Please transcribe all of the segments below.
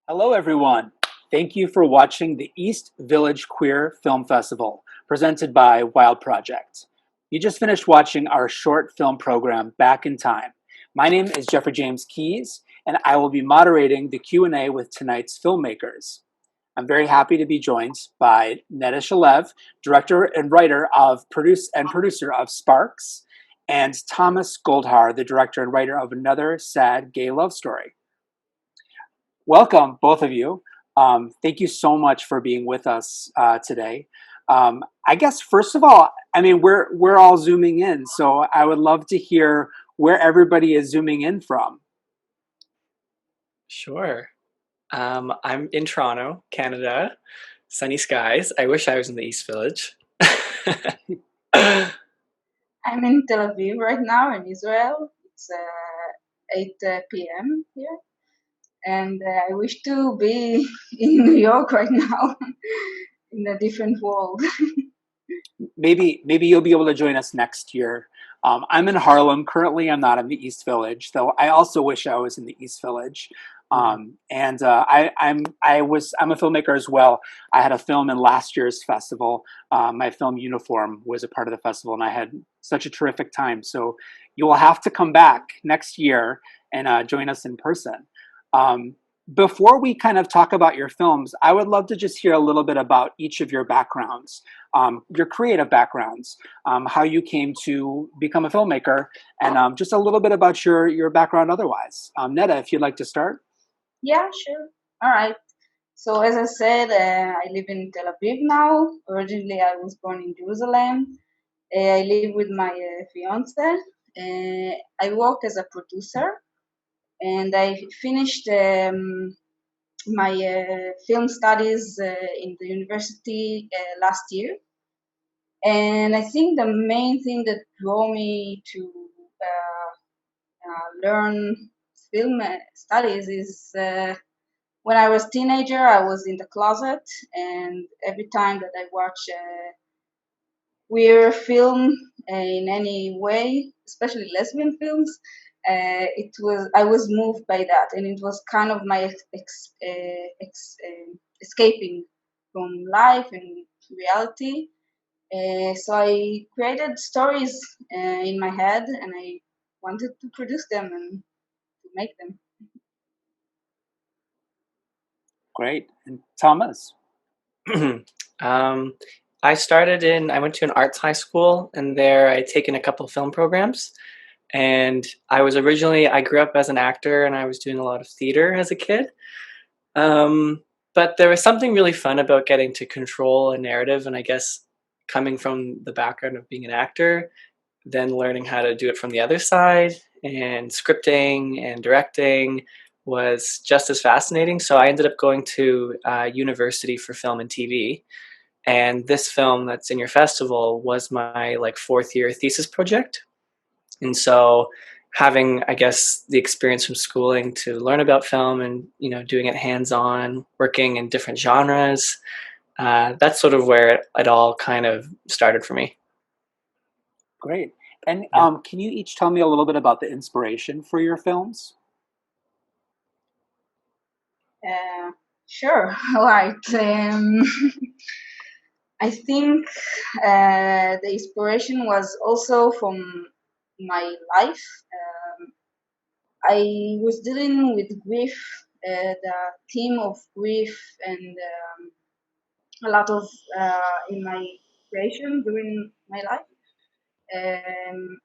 Hello, everyone. Thank you for watching the East Village Queer Film Festival, presented by Wild Project. You just finished watching our short film program, Back in Time. My name is Jeffrey James Keys, and I will be moderating the Q&A with tonight's filmmakers. I'm very happy to be joined by Neda Shalev, director and writer of producer of Sparks, and Thomas Goldhar, the director and writer of Another Sad Gay Love Story. Welcome, both of you. Thank you so much for being with us today. I guess first of all, we're all zooming in, so I would love to hear where everybody is zooming in from. Sure. I'm in Toronto, Canada. Sunny skies. I wish I was in the East Village. I'm in Tel Aviv right now in Israel. It's 8 p.m. here. And I wish to be in New York right now in a different world. Maybe you'll be able to join us next year. I'm in Harlem currently. I'm not in the East Village, though. I also wish I was in the East Village. I'm a filmmaker as well. I had a film in last year's festival. My film Uniform was a part of the festival, and I had such a terrific time. So you will have to come back next year and join us in person. Before we kind of talk about your films, I would love to just hear a little bit about each of your backgrounds, your creative backgrounds, how you came to become a filmmaker, and just a little bit about your background otherwise. Neda, if you'd like to start. Yeah, sure. All right. So as I said, I live in Tel Aviv now. Originally, I was born in Jerusalem. I live with my fiance. I work as a producer, and I finished my film studies in the university last year. And I think the main thing that drew me to learn film studies is when I was teenager, I was in the closet, and every time that I watch a queer film in any way, especially lesbian films, I was moved by that, and it was kind of my escaping from life and reality. So I created stories in my head, and I wanted to produce them and to make them. Great. And Thomas. um, I went to an arts high school, and there I'd taken a couple film programs. And I grew up as an actor, and I was doing a lot of theater as a kid. But there was something really fun about getting to control a narrative, and I guess coming from the background of being an actor, then learning how to do it from the other side and scripting and directing was just as fascinating. So I ended up going to university for film and TV. And this film that's in your festival was my fourth year thesis project. And so having, I guess, the experience from schooling to learn about film and, doing it hands-on, working in different genres, that's sort of where it all kind of started for me. Great. And Yeah. can you each tell me a little bit about the inspiration for your films? Sure, all right. I think the inspiration was also from my life. I was dealing with grief, the theme of grief, and a lot of in my creation during my life. Um,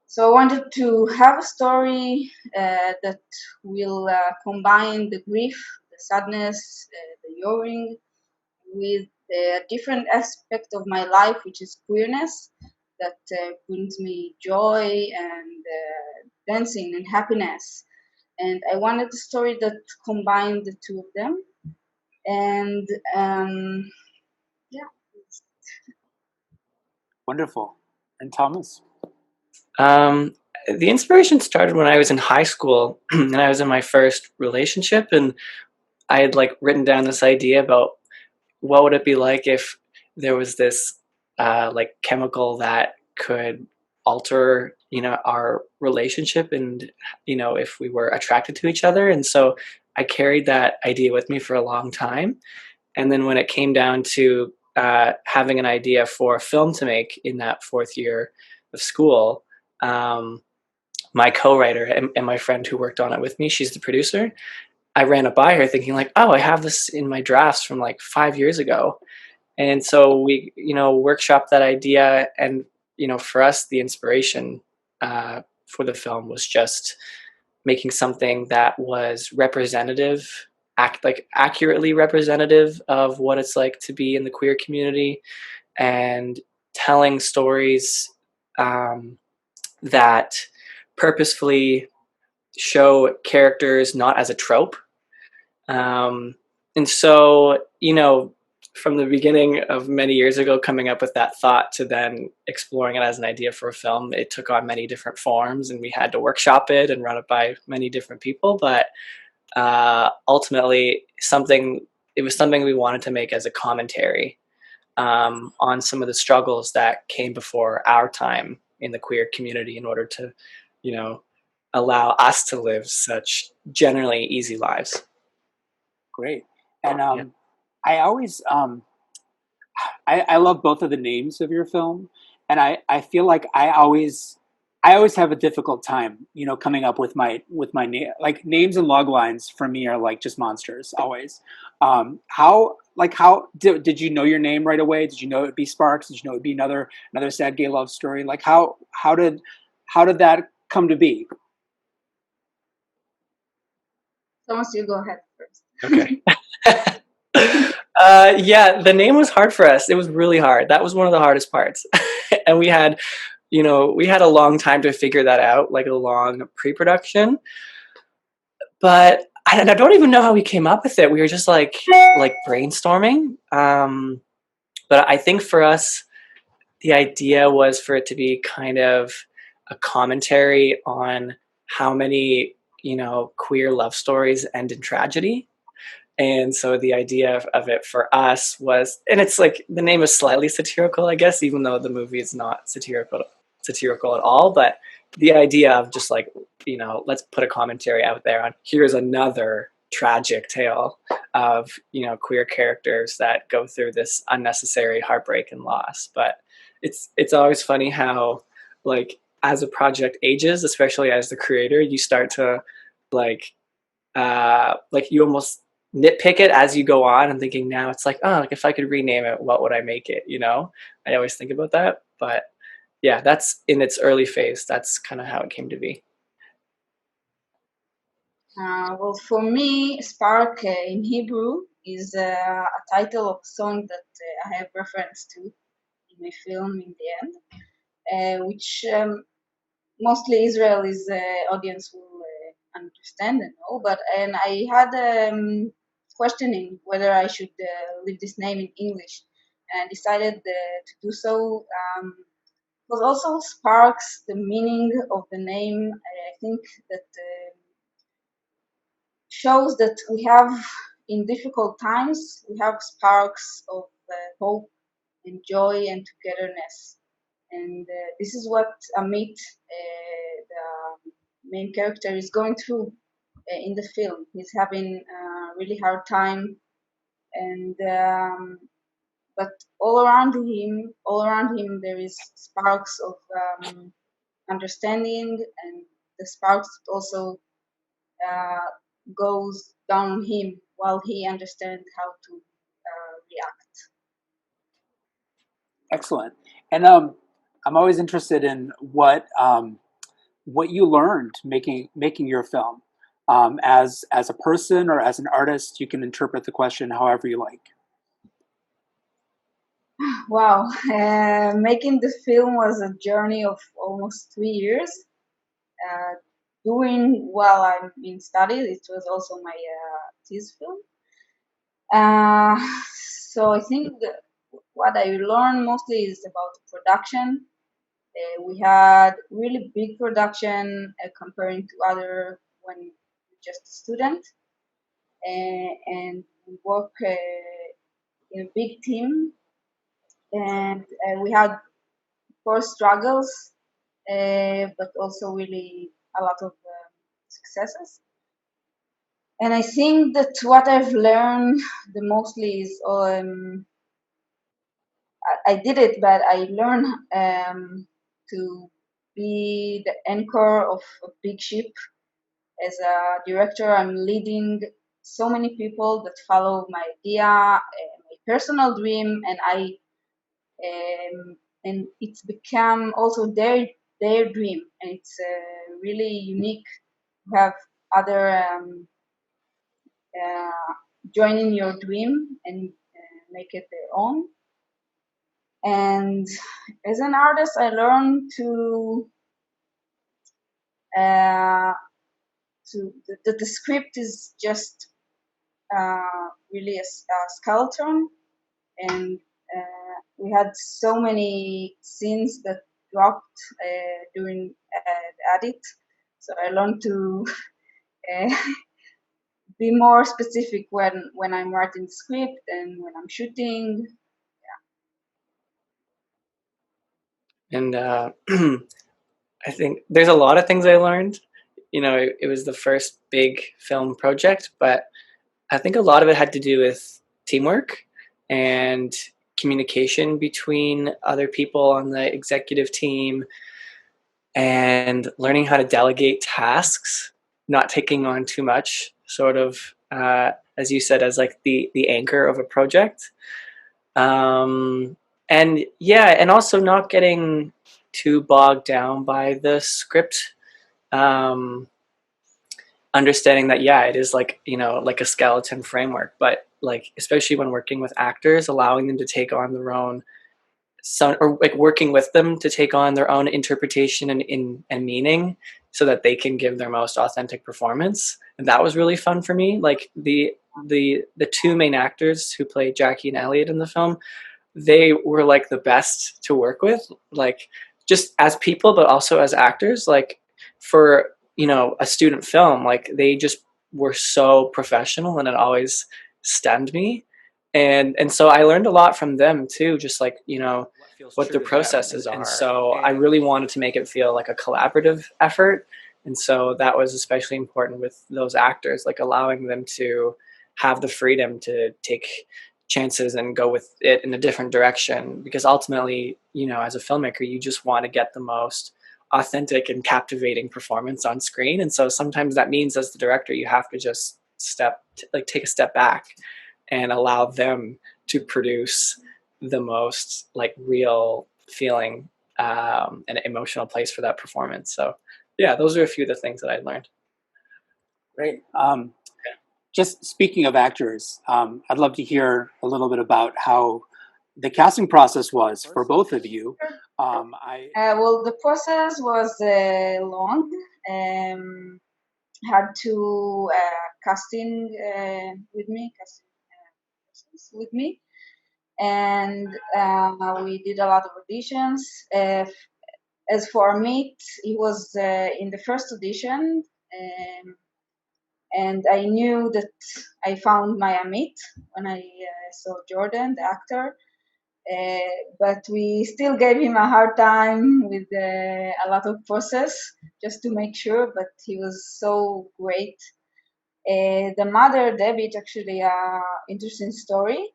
so I wanted to have a story that will combine the grief, the sadness, the yearning with a different aspect of my life, which is queerness, that brings me joy and dancing and happiness. And I wanted a story that combined the two of them. And yeah. Wonderful. And Thomas? Um, the inspiration started when I was in high school and I was in my first relationship, and I had written down this idea about what would it be like if there was this chemical that could alter our relationship, and if we were attracted to each other. And so I carried that idea with me for a long time. And then when it came down to having an idea for a film to make in that fourth year of school, um, my co-writer and my friend who worked on it with me, she's the producer. I ran it by her thinking like, oh, I have this in my drafts from like 5 years ago. And so we, workshopped that idea. And, for us, the inspiration for the film was just making something that was representative, accurately representative of what it's like to be in the queer community, and telling stories that purposefully show characters not as a trope. And so, from the beginning of many years ago, coming up with that thought to then exploring it as an idea for a film, it took on many different forms, and we had to workshop it and run it by many different people. But ultimately, it was something we wanted to make as a commentary on some of the struggles that came before our time in the queer community in order to, you know, allow us to live such generally easy lives. Great. And Yeah. I always I love both of the names of your film, and I feel like I always have a difficult time, coming up with my name. Like names and log lines for me are like just monsters always. How did you know your name right away? Did you know it'd be Sparks? Did you know it'd be another sad gay love story? Like how did that come to be? Thomas, you go ahead first. Okay. Yeah, the name was hard for us. It was really hard. That was one of the hardest parts. And we had a long time to figure that out, like a long pre-production. But I don't even know how we came up with it. We were just like brainstorming. But I think for us, the idea was for it to be kind of a commentary on how many, queer love stories end in tragedy. And so the idea of it for us was, and it's like the name is slightly satirical, I guess, even though the movie is not satirical at all. But the idea of just like, let's put a commentary out there on here's another tragic tale of queer characters that go through this unnecessary heartbreak and loss. But it's always funny how, like, as a project ages, especially as the creator, you start to like you almost nitpick it as you go on and thinking now it's like, oh, like if I could rename it, what would I make it? I always think about that. But yeah, that's in its early phase. That's kind of how it came to be. Well, for me, Spark in Hebrew is a title of a song that I have reference to in my film in the end, which mostly Israelis audience will understand and know. And I had questioning whether I should leave this name in English, and decided to do so. Because also sparks the meaning of the name. I think that shows that we have in difficult times we have sparks of hope and joy and togetherness. And this is what Amit, the main character, is going through in the film. He's having a really hard time, and but all around him, there is sparks of understanding, and the sparks also uh, goes down him while he understands how to react. Excellent. And I'm always interested in what you learned making your film. As a person or as an artist, you can interpret the question however you like. Wow, making the film was a journey of almost 3 years. Uh, doing while I'm in studies, it was also my thesis film. Uh, so I think that what I learned mostly is about production. We had really big production comparing to other when you're just a student, and we work in a big team, and we had of course struggles, but also really a lot of successes. And I think that what I've learned the mostly is I did it, but I learned to be the anchor of a big ship. As a director, I'm leading so many people that follow my idea, my personal dream, and it's become also their dream, and it's really unique to have other join in your dream and make it their own. And as an artist, I learned uh, that the script is just really a skeleton, and we had so many scenes that dropped during the edit. So I learned to uh, be more specific when I'm writing the script and when I'm shooting. And I think there's a lot of things I learned. It was the first big film project, but I think a lot of it had to do with teamwork and communication between other people on the executive team, and learning how to delegate tasks, not taking on too much, sort of, as you said, as like the anchor of a project. Um, and yeah, and also not getting too bogged down by the script. Um, Understanding that, yeah, it is like, like a skeleton framework, but like, especially when working with actors, allowing them to take on their own, or like working with them to take on their own interpretation and meaning, so that they can give their most authentic performance. And that was really fun for me. Like the two main actors who play Jackie and Elliot in the film, they were like the best to work with, like just as people, but also as actors. Like for, a student film, like they just were so professional, and it always stunned me. And so I learned a lot from them too, just like, what their processes are. And so I really wanted to make it feel like a collaborative effort. And so that was especially important with those actors, like allowing them to have the freedom to take chances and go with it in a different direction, because ultimately, as a filmmaker, you just want to get the most authentic and captivating performance on screen. And so sometimes that means, as the director, you have to just take a step back and allow them to produce the most like real feeling, and emotional place for that performance. So yeah, those are a few of the things that I learned. Great. Just speaking of actors, I'd love to hear a little bit about how the casting process was for both of you. Well, the process was long. Had two casting persons with me, and we did a lot of auditions. As for Meet, he was in the first audition, and I knew that I found my Amit when I saw Jordan, the actor. But we still gave him a hard time with a lot of process just to make sure. But he was so great. The mother, Debbie, is actually a interesting story.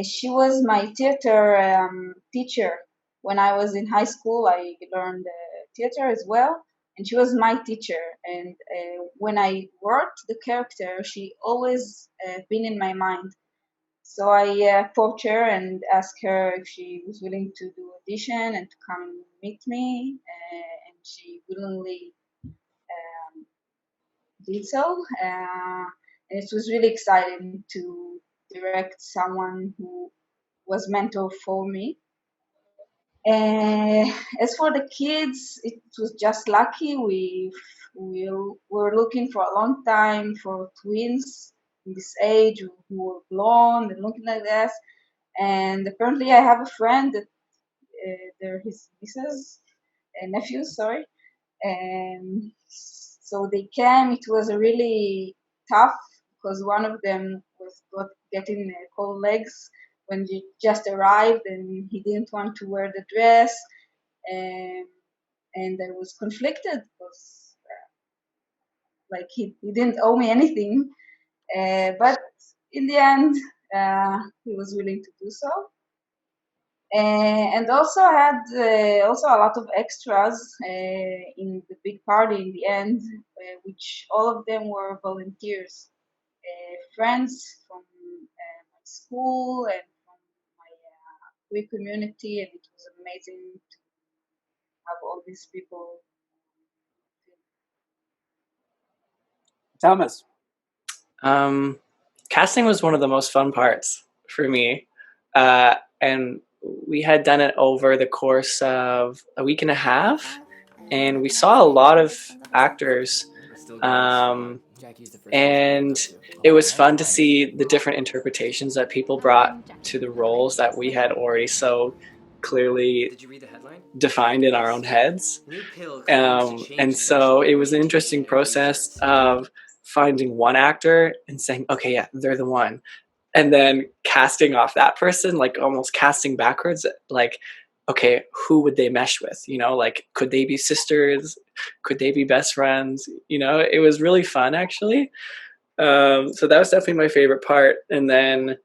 She was my theater teacher when I was in high school. I learned theater as well, and she was my teacher. And when I worked the character, she always been in my mind. So I approached her and asked her if she was willing to do audition and to come and meet me, and she willingly did so. And it was really exciting to direct someone who was mentor for me. As for the kids, it was just lucky. We were looking for a long time for twins in this age who were blonde and looking like this. And apparently, I have a friend that they're his nieces, nephews, sorry. And so they came. It was a really tough because one of them was getting cold legs when he just arrived, and he didn't want to wear the dress, and I was conflicted because like he didn't owe me anything. But in the end, he was willing to do so. And also I had also a lot of extras in the big party in the end, which all of them were volunteers, friends from my school and from my queer community, and it was amazing to have all these people. Thomas. Casting was one of the most fun parts for me. And we had done it over the course of a week and a half, and we saw a lot of actors. And it was fun to see the different interpretations that people brought to the roles that we had already so clearly defined in our own heads. And so it was an interesting process of finding one actor and saying, okay, yeah, they're the one. And then casting off that person, like almost casting backwards, like, okay, who would they mesh with? You know, like, could they be sisters? Could they be best friends? You know, it was really fun, actually. So that was definitely my favorite part. And then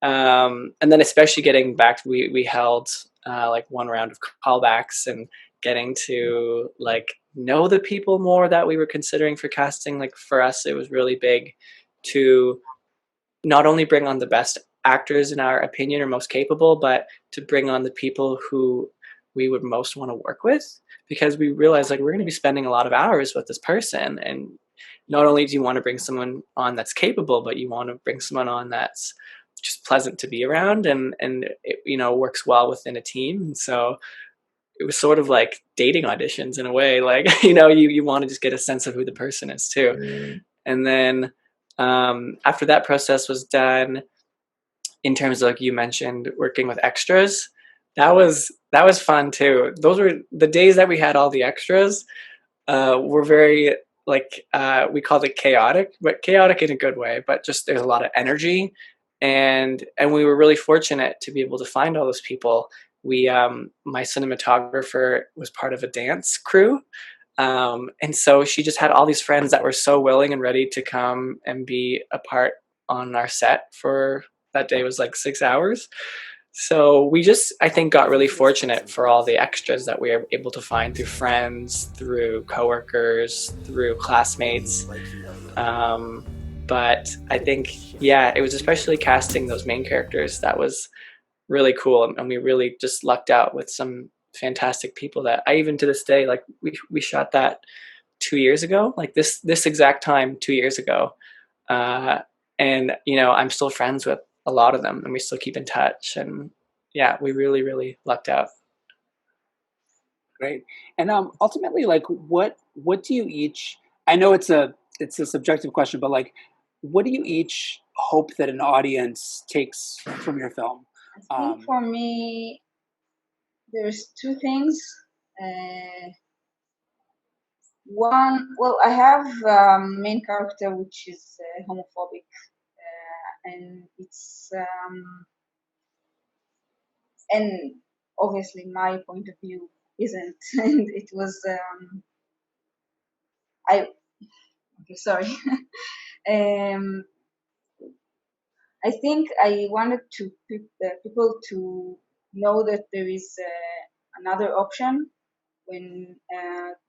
especially getting back, we held like one round of callbacks and getting to like know the people more that we were considering for casting. Like for us, it was really big to not only bring on the best actors in our opinion or most capable, but to bring on the people who we would most want to work with, because we realized like we're going to be spending a lot of hours with this person, and not only do you want to bring someone on that's capable, but you want to bring someone on that's just pleasant to be around, and it, you know, works well within a team. And so it was sort of like dating auditions in a way, like you know, you want to just get a sense of who the person is too. And then after that process was done, in terms of like you mentioned working with extras, that was fun too. Those were the days that we had all the extras. Were very like we called it chaotic, but chaotic in a good way. But just there's a lot of energy, and we were really fortunate to be able to find all those people. We my cinematographer was part of a dance crew, and so she just had all these friends that were so willing and ready to come and be a part on our set for that day. It was like 6 hours. So we just, I think, got really fortunate for all the extras that we were able to find through friends, through coworkers, through classmates. But I think, yeah, it was especially casting those main characters that was really cool, and we really just lucked out with some fantastic people that I even to this day, like we shot that 2 years ago, like this exact time 2 years ago, uh, and you know I'm still friends with a lot of them, and we still keep in touch, and yeah, we really lucked out. Great. And ultimately, like, what do you each? I know it's a subjective question, but like, what do you each hope that an audience takes from your film? I think for me, there's two things. One, well, I have main character which is homophobic, and it's and obviously my point of view isn't, and it was I okay, sorry. um, I think I wanted to people to know that there is another option when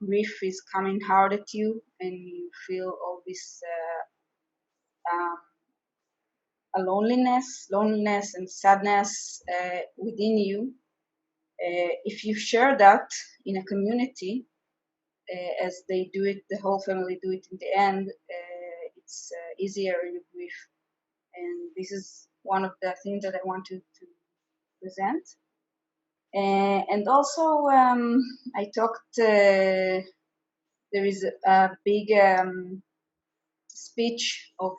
grief is coming hard at you and you feel all this um, loneliness and sadness within you. If you share that in a community, as they do it, the whole family do it in the end, it's easier in grief. And this is one of the things that I wanted to present. And also, I talked, there is a big speech of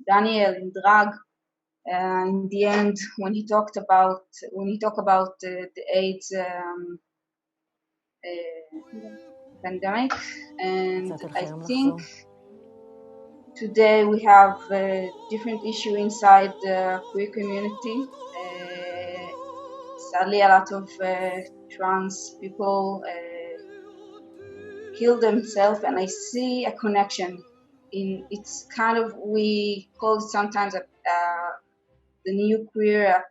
Daniel in Drag in the end when he talked about the AIDS pandemic, and I think today we have a different issue inside the queer community. Sadly, a lot of trans people kill themselves, and I see a connection. In it's kind of, we call it sometimes the new queer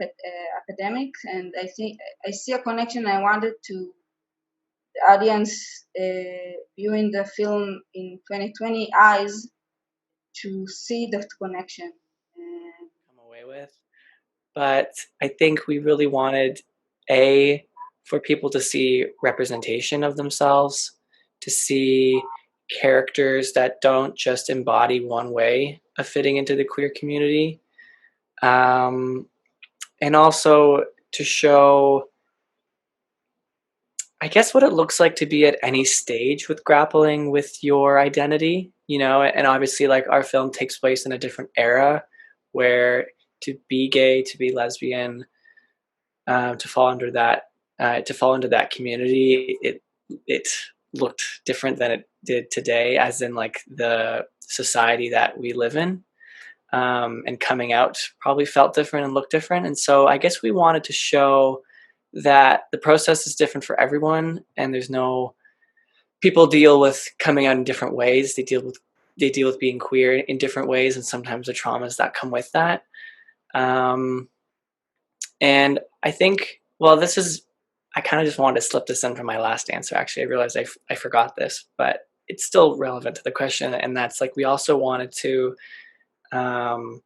epidemic, and I think I see a connection. I wanted to the audience viewing the film in 2020 eyes to see that connection. Come away with. But I think we really wanted for people to see representation of themselves, to see characters that don't just embody one way of fitting into the queer community, um, and also to show, I guess, what it looks like to be at any stage with grappling with your identity, and obviously, like, our film takes place in a different era where to be gay, to be lesbian, to fall under that, to fall into that community, it looked different than it did today, as in like the society that we live in. And coming out probably felt different and looked different. And so I guess we wanted to show that the process is different for everyone, and there's no people deal with coming out in different ways. They deal with being queer in different ways, and sometimes the traumas that come with that. Um, and I think, well, I kind of just wanted to slip this in for my last answer. Actually, I realized I forgot this, but it's still relevant to the question. And that's like, we also wanted to um,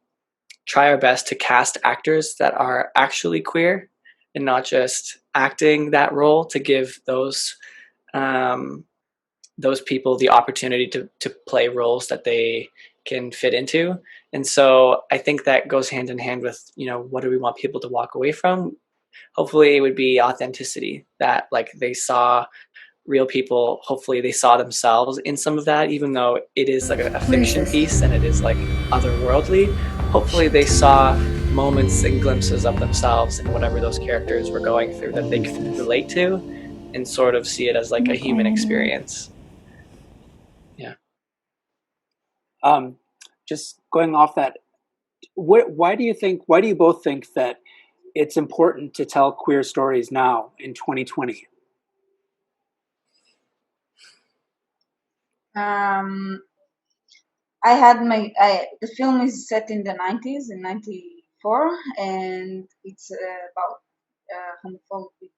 try our best to cast actors that are actually queer and not just acting that role, to give um, those people the opportunity to play roles that they can fit into. And so I think that goes hand in hand with, what do we want people to walk away from? Hopefully it would be authenticity, that like they saw real people. Hopefully they saw themselves in some of that, even though it is like a fiction piece and it is like otherworldly. Hopefully they saw moments and glimpses of themselves in whatever those characters were going through that they could relate to, and sort of see it as like a human experience. Yeah. Just going off that, why do you both think that it's important to tell queer stories now in 2020? I had the film is set in the 90s, in 94, and it's about a homophobic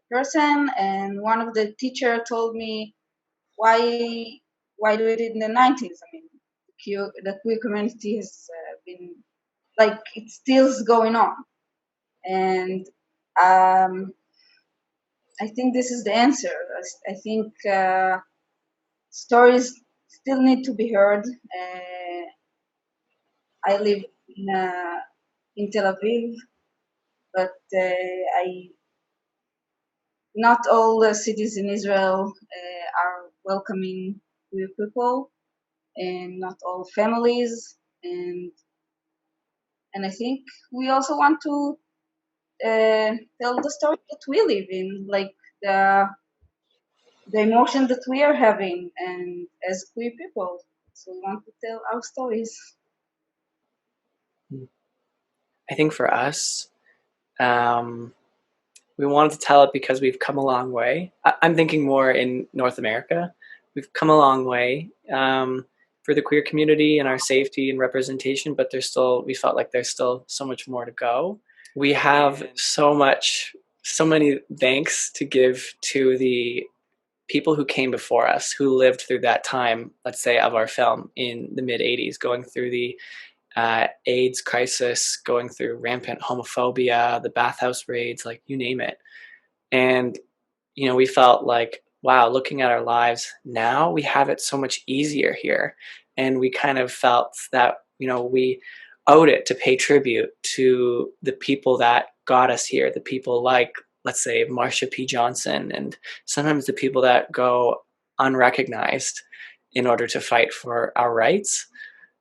person. And one of the teacher told me, why do it in the 90s? I mean, the queer community has been, like, it still's going on. And I think this is the answer. I think stories still need to be heard. I live in Tel Aviv, but not all the cities in Israel are welcoming queer people, and not all families. And I think we also want to tell the story that we live in, like the emotion that we are having, and as queer people. So we want to tell our stories. I think for us, we wanted to tell it because we've come a long way. I'm thinking more in North America. We've come a long way for the queer community and our safety and representation, but we felt like there's still so much more to go. We have so many thanks to give to the people who came before us, who lived through that time, let's say, of our film in the mid 80s, going through the AIDS crisis, going through rampant homophobia, the bathhouse raids, like you name it. And, we felt like, wow, looking at our lives now, we have it so much easier here. And we kind of felt that, we owed it to pay tribute to the people that got us here, the people like, let's say, Marsha P. Johnson, and sometimes the people that go unrecognized in order to fight for our rights.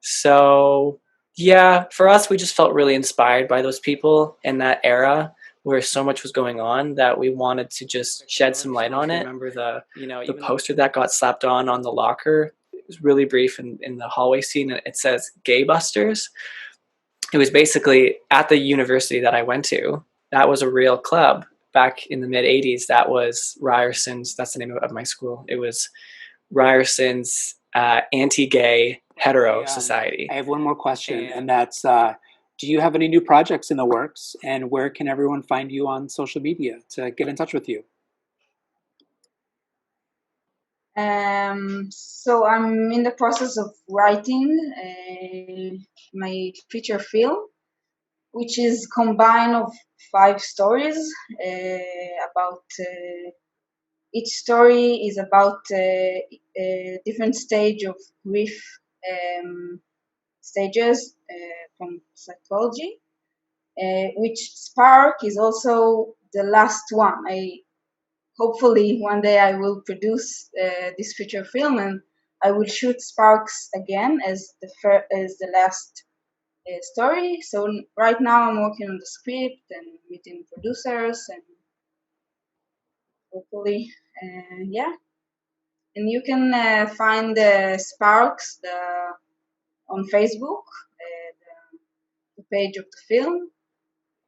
So, yeah, for us, we just felt really inspired by those people in that era where so much was going on, that we wanted to just shed some light on it. Remember the poster that got slapped on the locker? It was really brief in the hallway scene. It says "Gay Busters." It was basically at the university that I went to. That was a real club back in the mid 80s. That was Ryerson's. That's the name of my school. It was Ryerson's anti-gay hetero I society. have one more question, and that's, do you have any new projects in the works, and where can everyone find you on social media to get in touch with you? So I'm in the process of writing my feature film, which is combine of 5 stories about each story is about a different stage of grief stages from psychology, which Spark is also the last one. Hopefully one day I will produce this feature film, and I will shoot Sparks again as the last story. So right now I'm working on the script and meeting producers, and hopefully, yeah. And you can find Sparks on Facebook, the page of the film,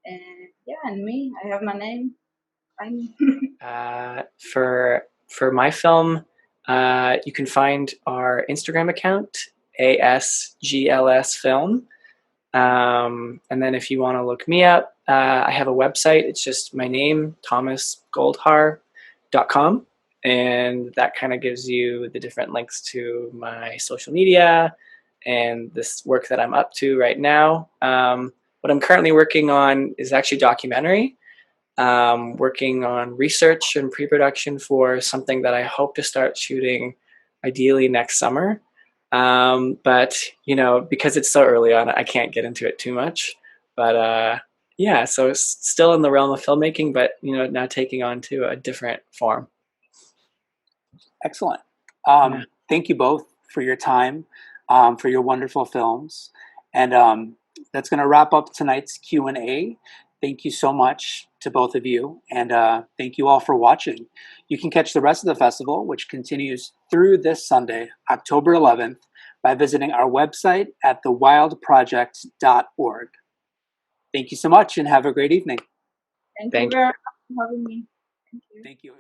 and yeah, and me. I have my name. I'm For my film, you can find our Instagram account, ASGLS Film. And then if you want to look me up, I have a website. It's just my name, thomasgoldhar.com. And that kind of gives you the different links to my social media and this work that I'm up to right now. What I'm currently working on is actually documentary. Working on research and pre-production for something that I hope to start shooting ideally next summer. But because it's so early on, I can't get into it too much. But yeah, so it's still in the realm of filmmaking, but now taking on to a different form. Excellent. Yeah. Thank you both for your time, for your wonderful films, and that's going to wrap up tonight's Q&A. Thank you so much to both of you, and thank you all for watching. You can catch the rest of the festival, which continues through this Sunday, October 11th, by visiting our website at thewildproject.org. Thank you so much, and have a great evening. Thank you Thank you. very much for having me. Thank you. Thank you.